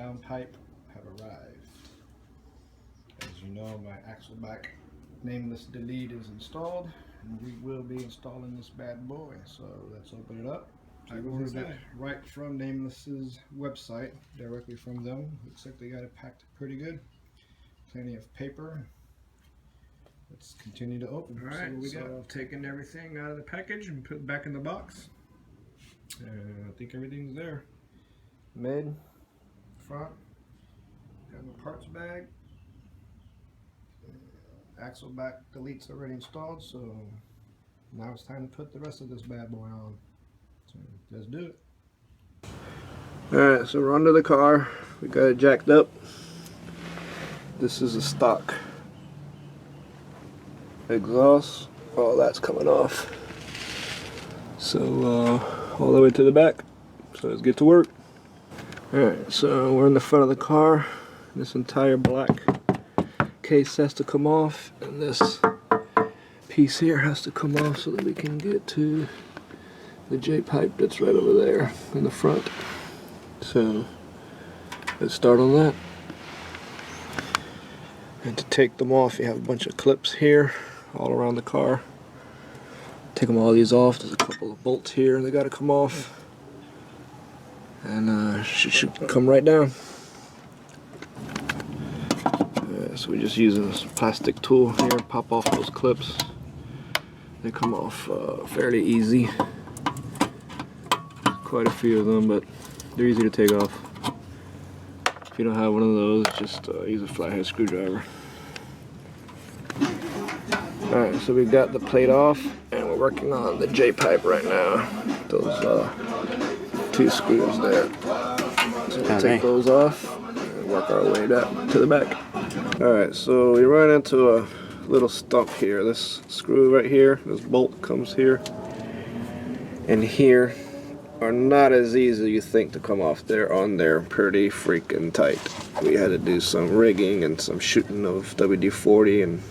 downpipe have arrived. As you know, my axle back Nameless delete is installed, and we will be installing this bad boy. So let's open it up. I ordered it right from Nameless's website, directly from them. Looks like they got it packed pretty good. Plenty of paper. Let's continue to open. Alright, so I've taken everything out of the package and put it back in the box. I think everything's there. Mid, front, got my parts bag. Axle back delete's already installed, so now it's time to put the rest of this bad boy on. So let's do it. Alright, so we're under the car. We got it jacked up. This is a stock exhaust. All that's coming off. So all the way to the back. So let's get to work. Alright, so we're in the front of the car. This entire black case has to come off, and this piece here has to come off so that we can get to the J-pipe that's right over there in the front. So let's start on that. And to take them off, you have a bunch of clips here all around the car. Take them all these off. There's a couple of bolts here and they got to come off, and should come right down. So we're just using this plastic tool here, pop off those clips. They come off fairly easy. Quite a few of them, but they're easy to take off. If you don't have one of those, just use a flathead screwdriver. Alright, so we've got the plate off, and we're working on the J-pipe right now. Those two screws there. So we'll take those off and work our way down to the back. Alright, so we run into a little stump here. This screw right here, this bolt comes here and here, are not as easy as you think to come off. They're on there pretty freaking tight. We had to do some rigging and some shooting of WD-40, and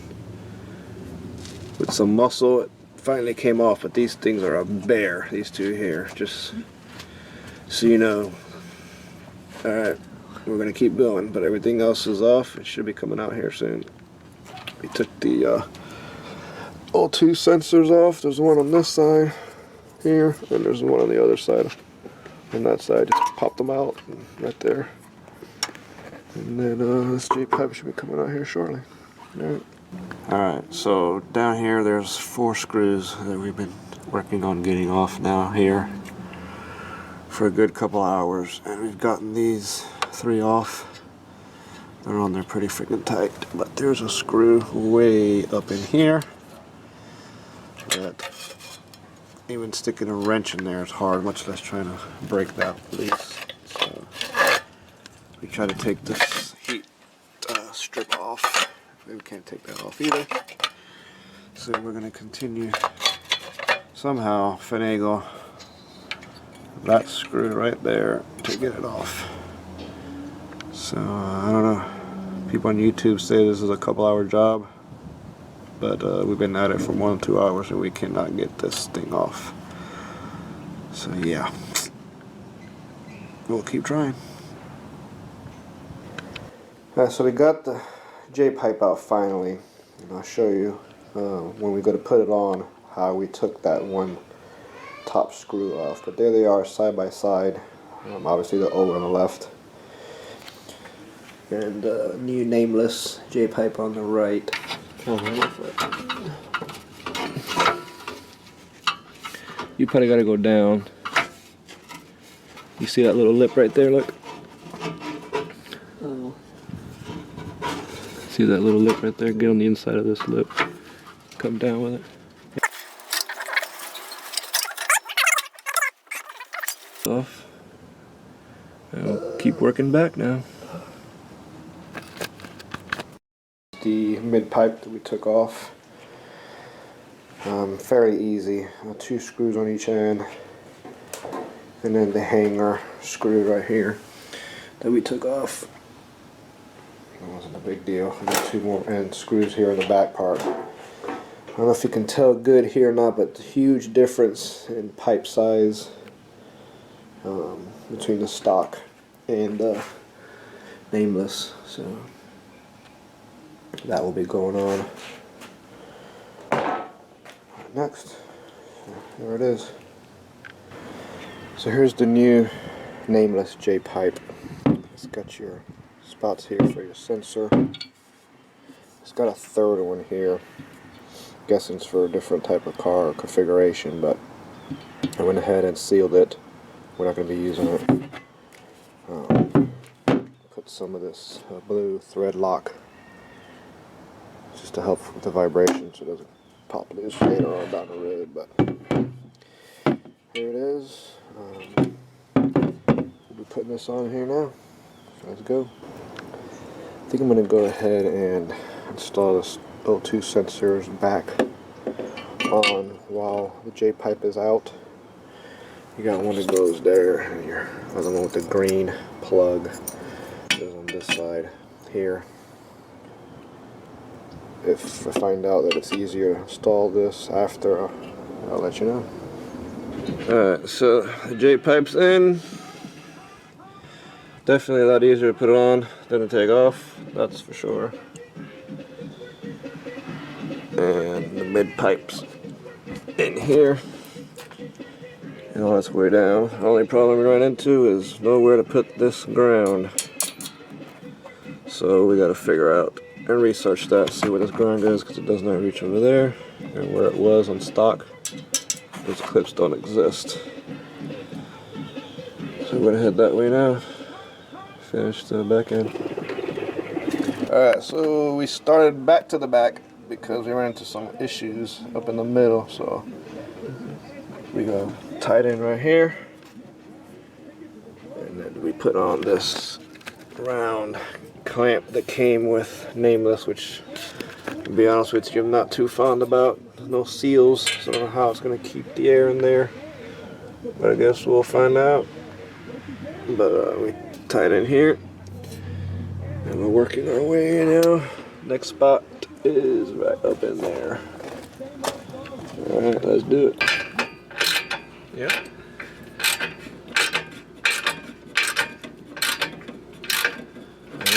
with some muscle it finally came off, but these things are a bear, these two here, just so you know. Alright, we're going to keep going, but everything else is off. It should be coming out here soon. We took the all two sensors off. There's one on this side here, and there's one on the other side. On that side, just pop them out right there. And then this J-pipe should be coming out here shortly. Alright, so down here there's 4 screws that we've been working on getting off now here for a good couple hours, and we've gotten these 3 off. They're on there pretty freaking tight, but there's a screw way up in here that even sticking a wrench in there is hard, much less trying to break that loose. So we try to take this heat strip off. We can't take that off either, so we're going to continue somehow finagle that screw right there to get it off. So I don't know, people on YouTube say this is a couple-hour job, but we've been at it for more than 2 hours and we cannot get this thing off. So yeah, we'll keep trying. So we got the J-pipe out finally, and I'll show you when we go to put it on how we took that one top screw off. But there they are side by side. Obviously the O on the left, and new Nameless J-pipe on the right. You probably got to go down. You see that little lip right there? Look. Oh. See that little lip right there? Get on the inside of this lip. Come down with it. Off. I'll keep working back now. The mid pipe that we took off. Fairly easy. 2 screws on each end, and then the hanger screw right here that we took off. It wasn't a big deal. And then 2 more end screws here in the back part. I don't know if you can tell good here or not, but the huge difference in pipe size between the stock and Nameless, so that will be going on next. There it is. So here's the new Nameless J-pipe. It's got your spots here for your sensor. It's got a third one here. Guessing it's for a different type of car configuration, but I went ahead and sealed it. We're not going to be using it. Put some of this blue thread lock just to help with the vibration so it doesn't pop loose later on down the road. But here it is. We'll be putting this on here now. So let's go. I think I'm going to go ahead and install this O2 sensors back on while the J-pipe is out. You got one that goes there, and your other one with the green plug is on this side here. If I find out that it's easier to install this after, I'll let you know. Alright, so the J-pipe's in. Definitely a lot easier to put it on than to take off, that's for sure. And the mid pipe's in here. And all that's way down. The only problem we run into is nowhere to put this ground. So we gotta figure out and research that, see where this ground goes, because it does not reach over there. And where it was on stock, those clips don't exist. So we're gonna head that way now. Finish the back end. Alright, so we started back to the back because we ran into some issues up in the middle, so we go tight in right here, and then we put on this round clamp that came with Nameless, which, to be honest with you, I'm not too fond about. There's no seals, so I don't know how it's going to keep the air in there, but I guess we'll find out. But we tied in here, and we're working our way now. Next spot is right up in there. Alright, let's do it. Yep.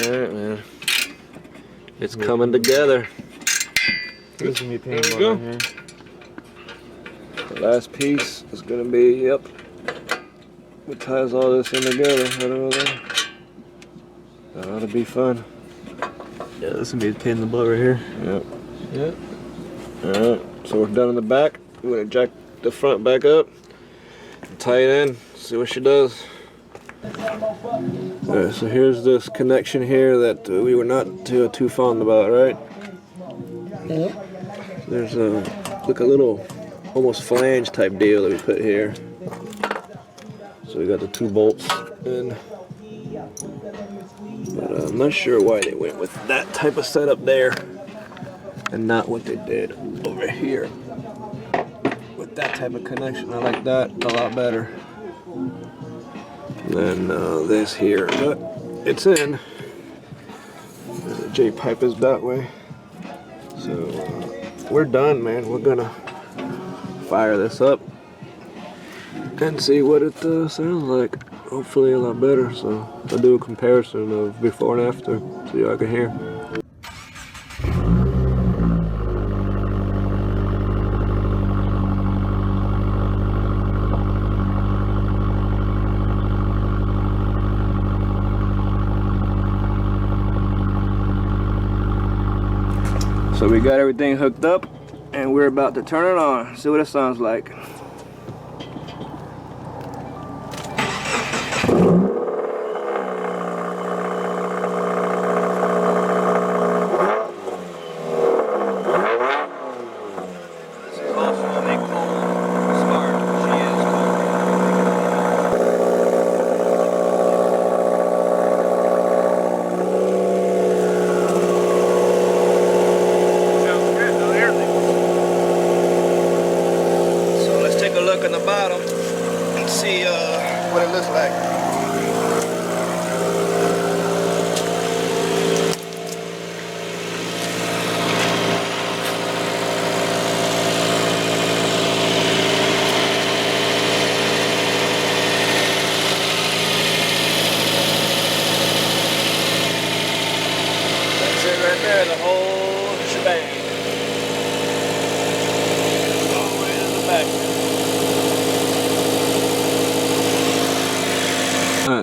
Alright, man. It's coming together. This is gonna be There we go. here. The last piece is gonna be, yep. What ties all this in together right over there. That ought to be fun. Yeah, this is gonna be a pain in the butt right here. Yep. Yep. Alright, so we're done in the back. We're gonna jack the front back up. Tie it in, see what she does. Alright, so here's this connection here that we were not too fond about, right? Yep. There's a little almost flange type deal that we put here. So we got the 2 bolts in. But I'm not sure why they went with that type of setup there and not what they did over here. That type of connection, I like that a lot better than this here, but it's in. The J-pipe is that way, so we're done, man. We're gonna fire this up and see what it sounds like. Hopefully a lot better, so I'll do a comparison of before and after so y'all can hear. So we got everything hooked up and we're about to turn it on. See what it sounds like.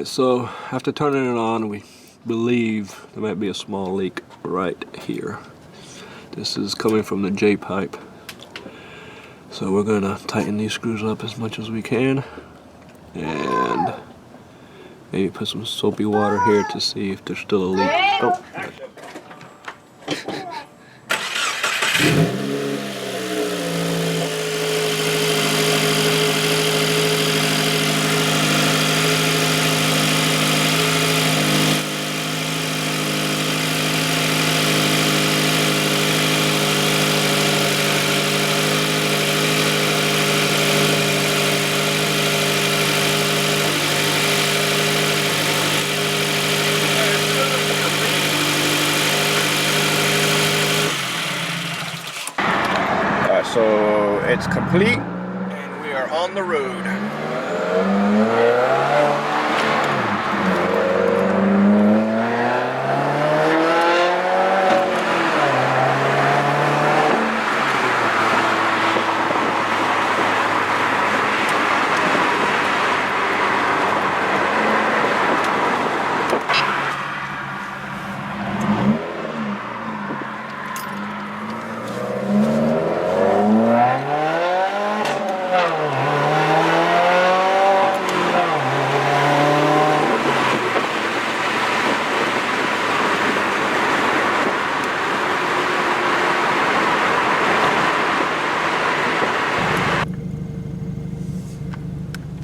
so after turning it on, we believe there might be a small leak right here. This is coming from the J-pipe. So we're gonna tighten these screws up as much as we can and maybe put some soapy water here to see if there's still a leak. Oh. So it's complete and we are on the road.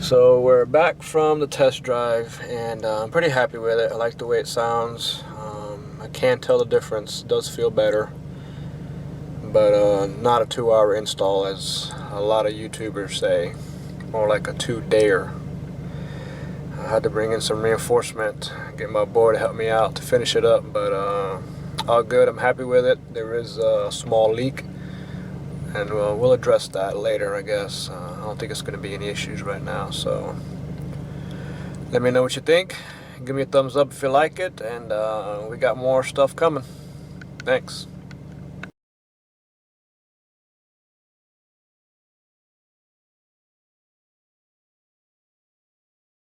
So we're back from the test drive and I'm pretty happy with it. I like the way it sounds. I can tell the difference. It does feel better, but not a 2-hour install as a lot of YouTubers say. More like a 2-dayer. I had to bring in some reinforcement, get my boy to help me out to finish it up, but all good. I'm happy with it. There is a small leak, and we'll address that later, I guess. I don't think it's going to be any issues right now, so let me know what you think. Give me a thumbs up if you like it, and we got more stuff coming. Thanks.